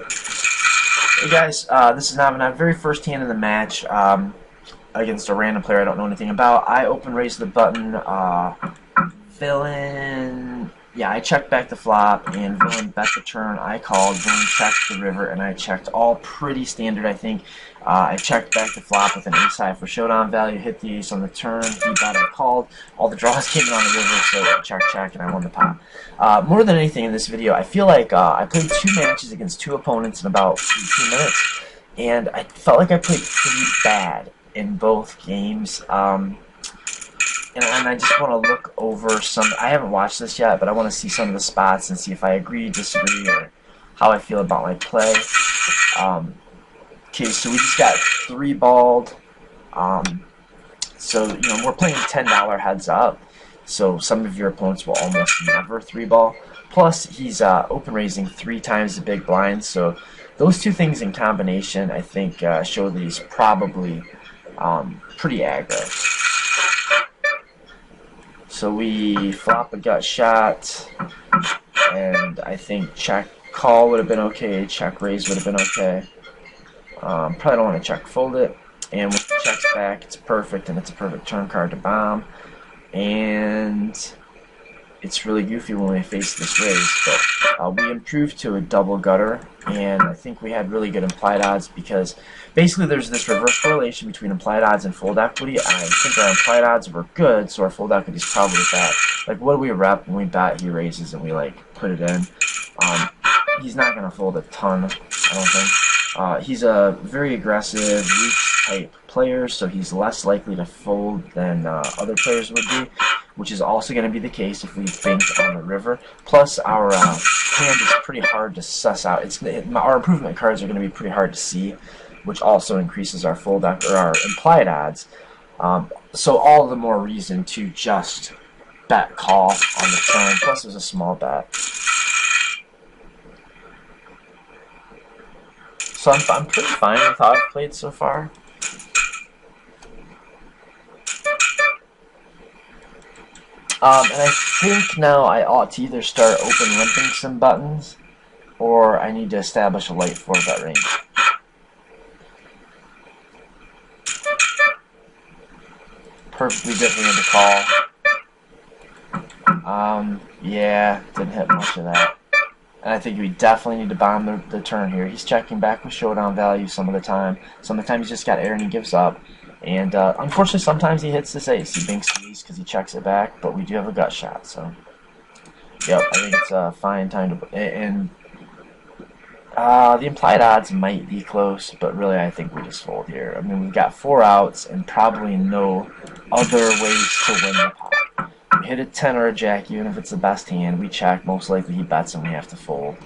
Hey guys, this is Navonod. Very first hand in the match against a random player I don't know anything about. I open raise the button. Villain, yeah, I checked back the flop, and Villain bet the turn. I called. Villain checked the river, and I checked. All pretty standard, I think. I checked back the flop with an ace high for showdown value. Hit the ace on the turn. He bet I called. All the draws came in on the river, so check, and I won the pot. More than anything in this video, I feel like I played two matches against two opponents in about 15 minutes, and I felt like I played pretty bad in both games. And I just want to look over some. I haven't watched this yet, but I want to see some of the spots and see if I agree, disagree, or how I feel about my play. Okay, so we just got three balled. So we're playing $10 heads up. So some of your opponents will almost never three ball. Plus, he's open raising 3 times the big blind. So those two things in combination, I think, show that he's probably pretty aggro. So we flop a gut shot, and I think check call would have been okay, check raise would have been okay. Probably don't want to check fold it, and with the checks back, it's perfect, and it's a perfect turn card to bomb. And it's really goofy when we face this raise, but we improved to a double gutter, and I think we had really good implied odds because basically there's this reverse correlation between implied odds and fold equity. I think our implied odds were good, so our fold equity is probably bad. Like, what do we rep when we bet he raises and we put it in? He's not going to fold a ton, I don't think. He's a very aggressive, weak type player, so he's less likely to fold than other players would be, which is also going to be the case if we think on the river. Plus, our hand is pretty hard to suss out. Our improvement cards are going to be pretty hard to see, which also increases our fold or our implied odds. So all the more reason to just bet call on the turn. Plus, there's a small bet. So I'm pretty fine with how I've played so far. And I think now I ought to either start open limping some buttons, or I need to establish a light 4-bet range. Perfectly good hand to call. Yeah, didn't hit much of that. And I think we definitely need to bomb the turn here. He's checking back with showdown value some of the time. Some of the time he's just got air and he gives up. And unfortunately, sometimes he hits this ace. He binks the ace because he checks it back, but we do have a gut shot. So, yep, I think it's a fine time to. And the implied odds might be close, but really I think we just fold here. I mean, we've got 4 outs and probably no other ways to win the pot. We hit a 10 or a jack, even if it's the best hand. We check. Most likely he bets and we have to fold.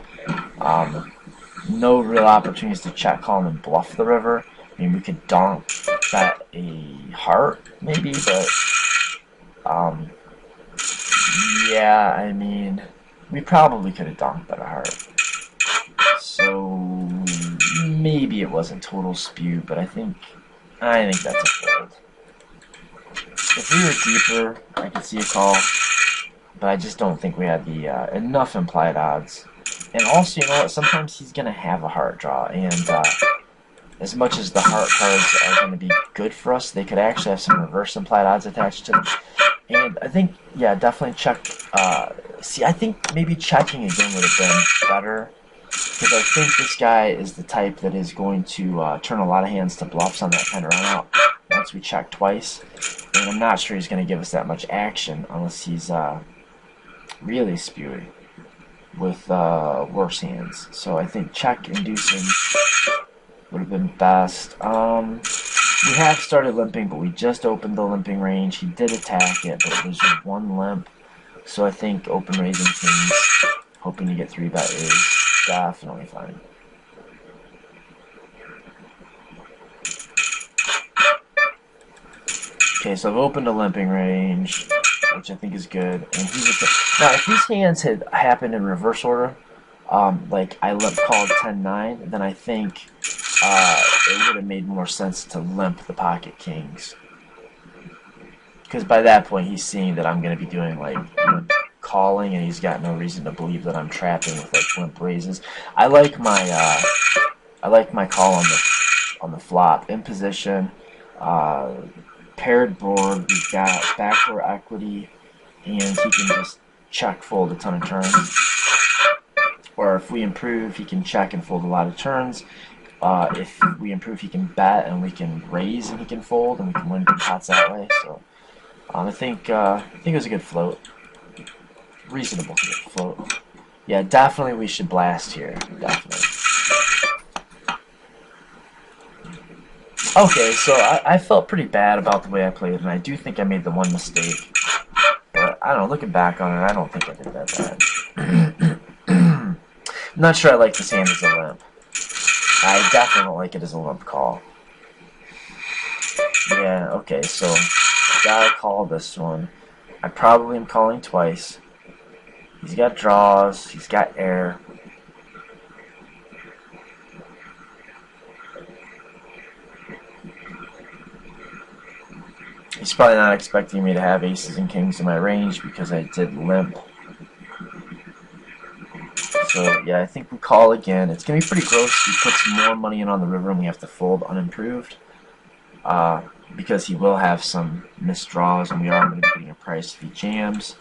No real opportunities to check, call, and bluff the river. I mean, we could donk bet a heart, maybe, but yeah, I mean, we probably could have donked bet a heart. So maybe it wasn't total spew, but I think that's a fold. If we were deeper, I could see a call, but I just don't think we had the enough implied odds. And also, you know what? Sometimes he's gonna have a heart draw, and as much as the heart cards are going to be good for us, they could actually have some reverse implied odds attached to them. And I think, yeah, definitely check. See, I think maybe checking again would have been better, because I think this guy is the type that is going to turn a lot of hands to bluffs on that kind of run out once we check twice. And I'm not sure he's going to give us that much action unless he's really spewy with worse hands. So I think check inducing would have been best. We have started limping, but we just opened the limping range. He did attack it, but it was just 1 limp. So I think open raising things, hoping to get 3-bet is definitely fine. Okay, so I've opened a limping range, which I think is good. And now, if these hands had happened in reverse order, like I limp called 10-9, then I think it would have made more sense to limp the pocket kings. Because by that point, he's seeing that I'm going to be doing like limp calling, and he's got no reason to believe that I'm trapping with like limp raises. I like my call on the flop in position. Paired board, we've got backdoor equity, and he can just check fold a ton of turns. Or if we improve, he can check and fold a lot of turns. If we improve, he can bet, and we can raise, and he can fold, and we can win big pots that way. So I think it was a good float, reasonable float. Yeah, definitely we should blast here. Definitely. Okay, so I felt pretty bad about the way I played, and I do think I made the one mistake. But I don't know, looking back on it, I don't think I did that bad. I'm not sure I like this hand as a limp. I definitely don't like it as a limp call. Yeah, okay, so gotta call this one. I probably am calling twice. He's got draws, he's got air. He's probably not expecting me to have aces and kings in my range because I did limp. So yeah, I think we call again. It's going to be pretty gross. He puts more money in on the river and we have to fold unimproved. Because he will have some missed draws and we are going to be getting a price if he jams.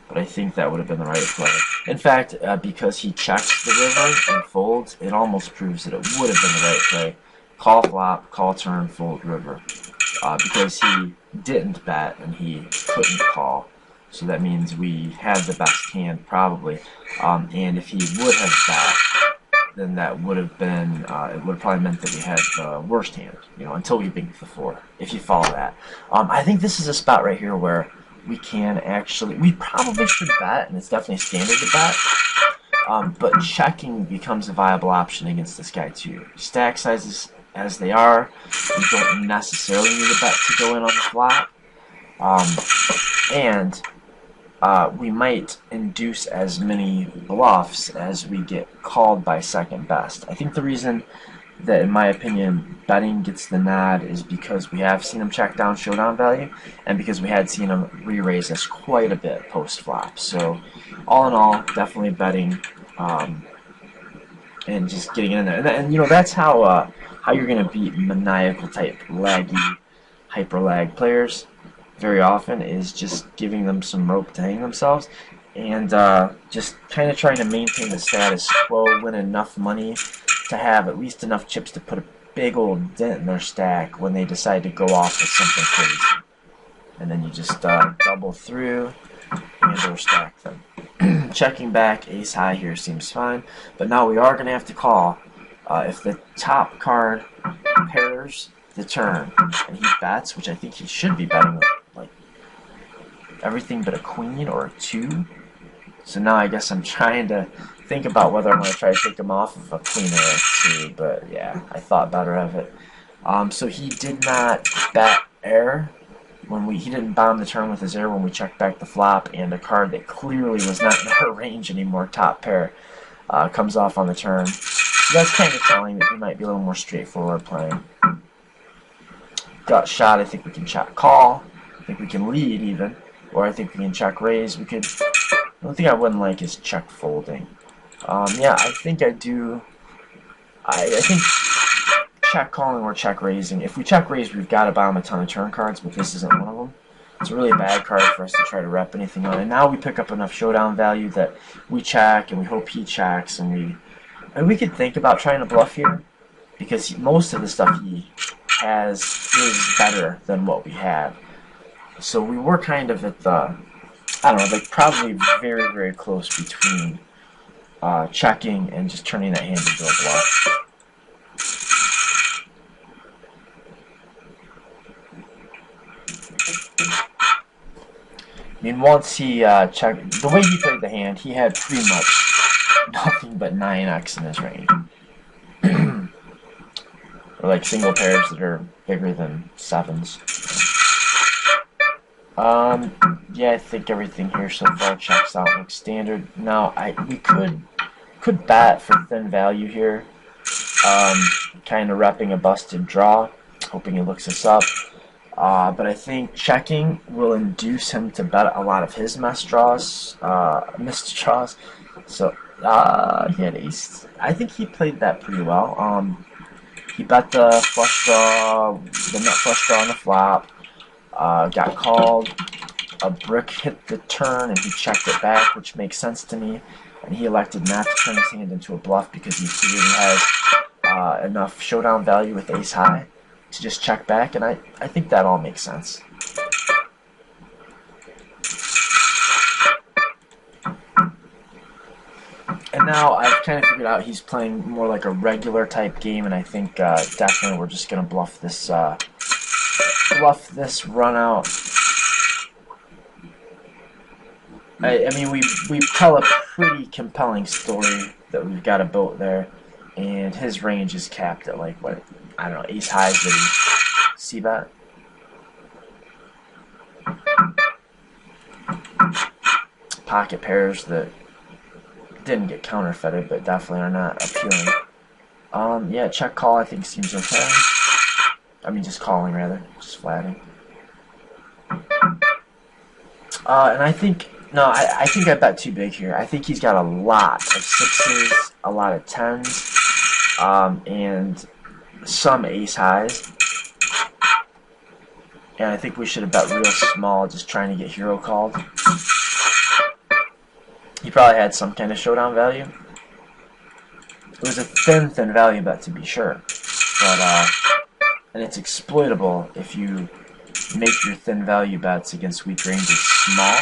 But I think that would have been the right play. In fact, because he checks the river and folds, it almost proves that it would have been the right play. Call flop, call turn, fold river. Because he didn't bet and he couldn't call. So that means we had the best hand, probably. And if he would have bet, then that would have been, it would have probably meant that we had the worst hand, you know, until we binked the 4, if you follow that. I think this is a spot right here where we can actually, we probably should bet, and it's definitely standard to bet, but checking becomes a viable option against this guy too. Stack sizes as they are, we don't necessarily need a bet to go in on the flop, and we might induce as many bluffs as we get called by second best. I think the reason that, in my opinion, betting gets the nod is because we have seen him check down showdown value, and because we had seen him re-raise us quite a bit post-flop. So, all in all, definitely betting and just getting in there. And you know, that's how you're going to beat maniacal type laggy, hyper lag players. Very often is just giving them some rope to hang themselves and just kind of trying to maintain the status quo, win enough money to have at least enough chips to put a big old dent in their stack when they decide to go off with something crazy. And then you just double through and or stack them. Checking back ace high here seems fine, but now we are going to have to call if the top card pairs the turn and he bets, which I think he should be betting with like everything but a queen or a 2. So now I guess I'm trying to think about whether I'm going to try to take him off of a queen or a 2, but yeah, I thought better of it. So he did not bet air when he didn't bomb the turn with his air when we checked back the flop, and a card that clearly was not in our range anymore, top pair, comes off on the turn. So that's kind of telling that we might be a little more straightforward playing. Gut shot, I think we can check call. I think we can lead even, or I think we can check raise. We could. The only thing I wouldn't like is check folding. Yeah, I think I do. I think check calling or check raising. If we check raise, we've got to bomb a ton of turn cards, but this isn't one of them. It's a really bad card for us to try to rep anything on. And now we pick up enough showdown value that we check and we hope he checks, and we could think about trying to bluff here because most of the stuff he has is better than what we have. So we were kind of at the, I don't know, like probably very, very close between checking and just turning that hand into a bluff. I mean, once he checked, the way he played the hand, he had pretty much nothing but 9x in his range. Or like single pairs that are bigger than 7s. Yeah, I think everything here so far checks out, looks standard. Now, we could bat for thin value here, kind of repping a busted draw, hoping he looks us up. But I think checking will induce him to bet a lot of his missed draws. So he had ace. I think he played that pretty well. He bet the flush draw, the nut flush draw on the flop. Got called. A brick hit the turn, and he checked it back, which makes sense to me. And he elected not to turn his hand into a bluff because he figured he has enough showdown value with ace high to just check back, and I think that all makes sense. And now I've kind of figured out he's playing more like a regular type game, and I think definitely we're just gonna bluff this run out. I mean, we tell a pretty compelling story that we've got a boat there, and his range is capped at like what, I don't know, ace highs that he c-bet. Pocket pairs that didn't get counterfeited, but definitely are not appealing. Yeah, check call I think seems okay. I mean, just calling rather, just flatting. And I think, no, I think I bet too big here. I think he's got a lot of sixes, a lot of tens, and some ace highs. And I think we should have bet real small, just trying to get hero called. He probably had some kind of showdown value. It was a thin value bet to be sure, but and it's exploitable if you make your thin value bets against weak ranges small.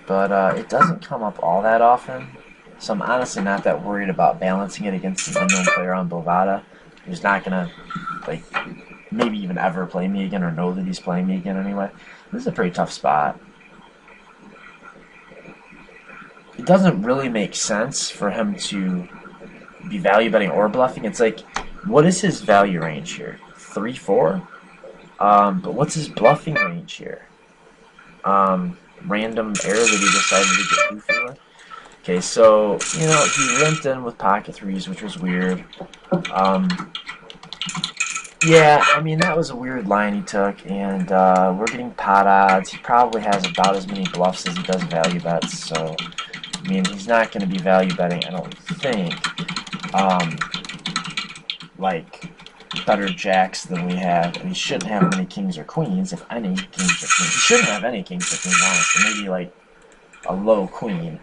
But it doesn't come up all that often, so I'm honestly not that worried about balancing it against an unknown player on Bovada who's not gonna like maybe even ever play me again or know that he's playing me again anyway. This is a pretty tough spot. It doesn't really make sense for him to be value betting or bluffing. It's like, what is his value range here? 3-4? But what's his bluffing range here? Random error that he decided to get goofy with. Okay, so, you know, he limped in with pocket threes, which was weird. Yeah, I mean, that was a weird line he took, and we're getting pot odds. He probably has about as many bluffs as he does value bets, so I mean, he's not going to be value betting, I don't think, like, better jacks than we have. And he shouldn't have many kings or queens, if any kings or queens. He shouldn't have any kings or queens, honestly. Maybe, like, a low queen.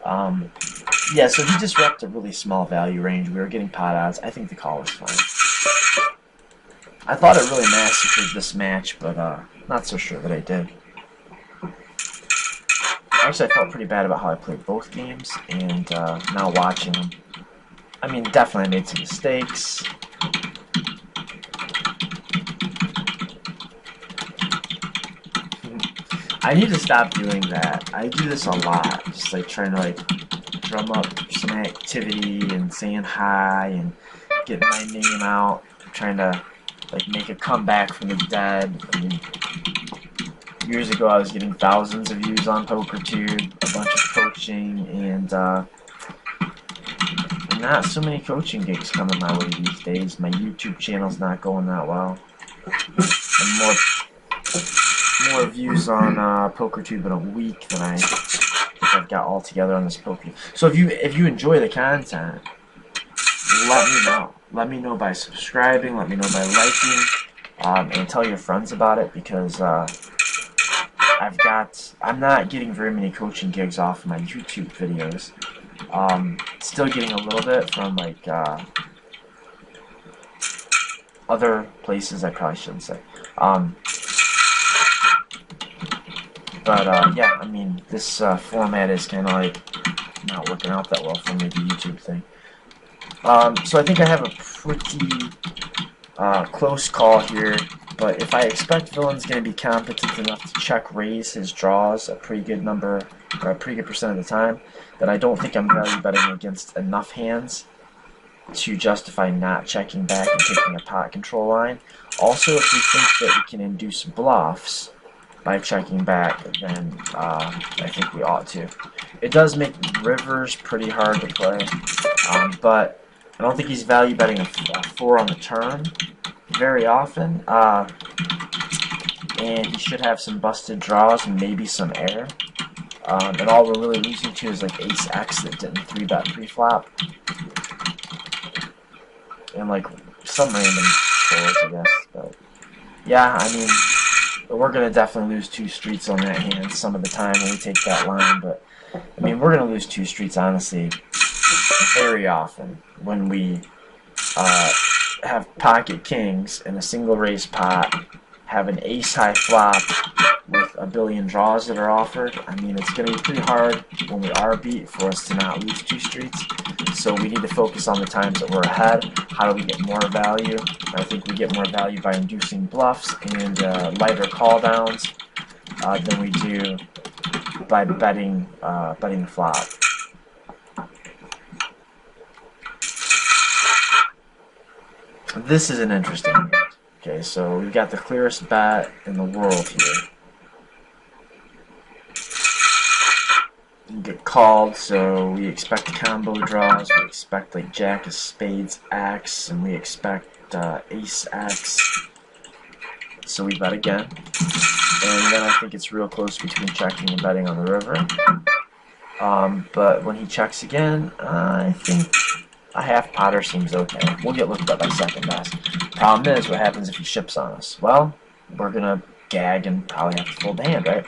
Yeah, so he just repped a really small value range. We were getting pot odds. I think the call was fine. I thought it really massacred this match, but not so sure that I did. Actually, I felt pretty bad about how I played both games, and now watching them, I mean, definitely made some mistakes. I need to stop doing that. I do this a lot, just like trying to like drum up some activity and saying hi and getting my name out, trying to like make a comeback from the dead. I mean, years ago, I was getting thousands of views on PokerTube, a bunch of coaching, and not so many coaching gigs coming my way these days. My YouTube channel's not going that well. And more views on PokerTube in a week than I think I've got all together on this poker. So if you enjoy the content, let me know. Let me know by subscribing. Let me know by liking, and tell your friends about it, because I'm not getting very many coaching gigs off of my YouTube videos. Still getting a little bit from like other places. I probably shouldn't say. But yeah, I mean, this format is kind of like not working out that well for me, the YouTube thing. So I think I have a pretty close call here. But if I expect Villain's going to be competent enough to check raise his draws a pretty good number, or a pretty good percent of the time, then I don't think I'm value betting against enough hands to justify not checking back and taking a pot control line. Also, if we think that we can induce bluffs by checking back, then I think we ought to. It does make rivers pretty hard to play, but I don't think he's value betting a 4 on the turn. very often, and he should have some busted draws and maybe some air. And all we're really losing to is like Ace X that didn't 3-bet pre-flop, and like some random trolls, I guess. But yeah, I mean, we're gonna definitely lose 2 streets on that hand some of the time when we take that line. But I mean, we're gonna lose 2 streets honestly very often when we have pocket kings in a single raise pot, have an ace high flop with a billion draws that are offered. I mean, it's going to be pretty hard when we are beat for us to not lose 2 streets. So we need to focus on the times that we're ahead. How do we get more value? I think we get more value by inducing bluffs and lighter call downs than we do by betting the flop. This is an interesting hand. Okay, so we've got the clearest bet in the world here. You get called, so we expect combo draws, we expect like Jack of Spades X, and we expect Ace X. So we bet again. And then I think it's real close between checking and betting on the river. But when he checks again, I think a half potter seems okay. We'll get looked at by second best. Problem is, what happens if he ships on us? Well, we're gonna gag and probably have to fold the hand, right?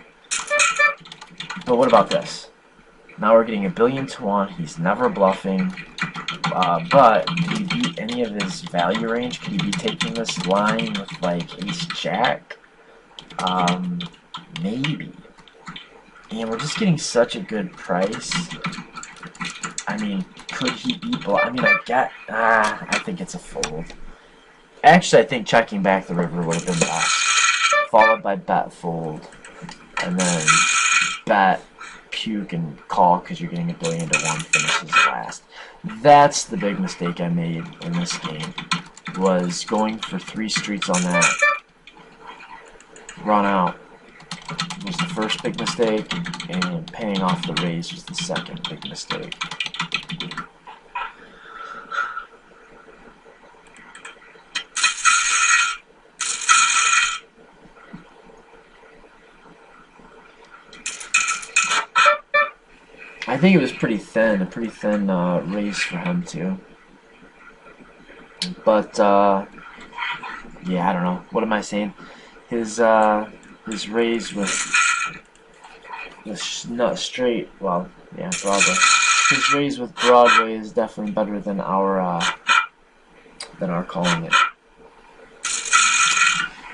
But what about this? Now we're getting 1,000,000,000 to 1. He's never bluffing. But could he beat any of his value range? Could he be taking this line with like Ace Jack? Maybe. And we're just getting such a good price. I mean, could he be I mean, I think it's a fold. Actually, I think checking back the river would have been best. Followed by bet fold. And then bet, puke, and call because you're getting 1,000,000,000 to 1 finishes last. That's the big mistake I made in this game. Was going for 3 streets on that run out was the first big mistake, and paying off the raise was the second big mistake. I think it was a pretty thin raise for him too. But yeah, I don't know. What am I saying? His raise with not straight. Well, yeah, Broadway. His raise with Broadway is definitely better than our calling it.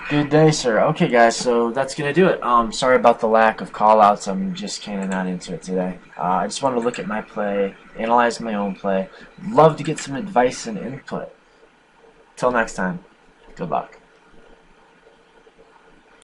Good day, sir. Okay, guys, so that's going to do it. Sorry about the lack of call-outs. I'm just kind of not into it today. I just wanted to look at my play, analyze my own play. Love to get some advice and input. Till next time, good luck.